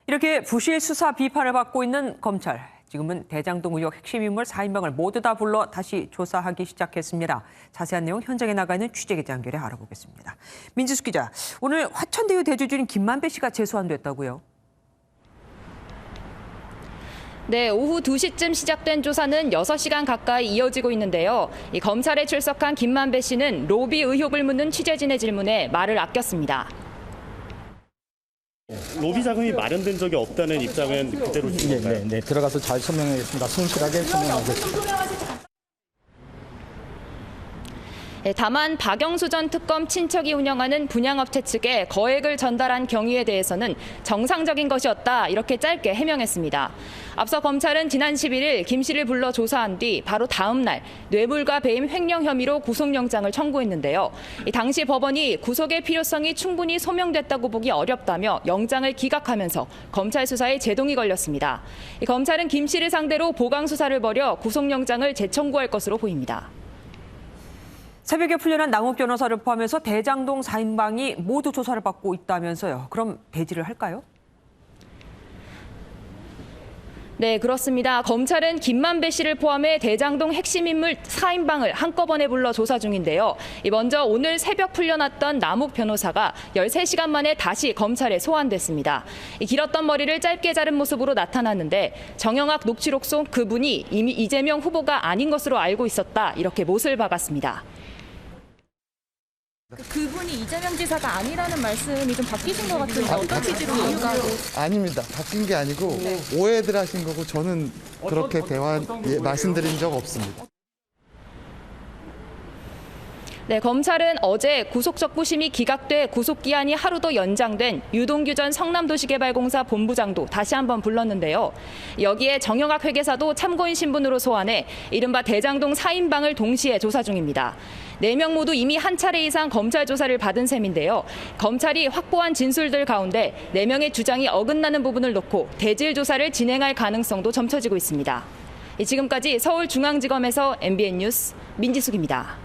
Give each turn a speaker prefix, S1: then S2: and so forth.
S1: 이렇게 부실 수사 비판을 받고 있는 검찰. 지금은 대장동 의혹 핵심 인물 4인방을 모두 다 불러 다시 조사하기 시작했습니다. 자세한 내용 현장에 나가 있는 취재기자 연결해 알아보겠습니다. 민지숙 기자, 오늘 화천대유 대주주인 김만배 씨가 재소환됐다고요?
S2: 네, 오후 2시쯤 시작된 조사는 6시간 가까이 이어지고 있는데요. 이 검찰에 출석한 김만배 씨는 로비 의혹을 묻는 취재진의 질문에 말을 아꼈습니다.
S3: 로비 자금이 마련된 적이 없다는 입장은 그대로 주신 건가요?
S4: 네, 들어가서 잘 설명하겠습니다. 성실하게 설명하겠습니다.
S2: 다만 박영수 전 특검 친척이 운영하는 분양업체 측에 거액을 전달한 경위에 대해서는 정상적인 것이었다, 이렇게 짧게 해명했습니다. 앞서 검찰은 지난 11일 김 씨를 불러 조사한 뒤 바로 다음 날 뇌물과 배임 횡령 혐의로 구속영장을 청구했는데요. 당시 법원이 구속의 필요성이 충분히 소명됐다고 보기 어렵다며 영장을 기각하면서 검찰 수사에 제동이 걸렸습니다. 검찰은 김 씨를 상대로 보강 수사를 벌여 구속영장을 재청구할 것으로 보입니다.
S1: 새벽에 풀려난 남욱 변호사를 포함해서 대장동 4인방이 모두 조사를 받고 있다면서요. 그럼 배제를 할까요?
S2: 네, 그렇습니다. 검찰은 김만배 씨를 포함해 대장동 핵심 인물 4인방을 한꺼번에 불러 조사 중인데요. 먼저 오늘 새벽 풀려났던 남욱 변호사가 13시간 만에 다시 검찰에 소환됐습니다. 길었던 머리를 짧게 자른 모습으로 나타났는데 정영학 녹취록 속 그분이 이미 이재명 후보가 아닌 것으로 알고 있었다, 이렇게 못을 박았습니다.
S5: 그분이 이재명 지사가 아니라는 말씀이 좀 바뀌신 것 같은데 어떤 취지로 이유가?
S6: 아닙니다. 바뀐 게 아니고 오해들 하신 거고 저는 그렇게 말씀드린 적 없습니다.
S2: 네, 검찰은 어제 구속적부심이 기각돼 구속기한이 하루 더 연장된 유동규 전 성남도시개발공사 본부장도 다시 한번 불렀는데요. 여기에 정영학 회계사도 참고인 신분으로 소환해 이른바 대장동 4인방을 동시에 조사 중입니다. 4명 모두 이미 한 차례 이상 검찰 조사를 받은 셈인데요. 검찰이 확보한 진술들 가운데 4명의 주장이 어긋나는 부분을 놓고 대질 조사를 진행할 가능성도 점쳐지고 있습니다. 지금까지 서울중앙지검에서 MBN 뉴스 민지숙입니다.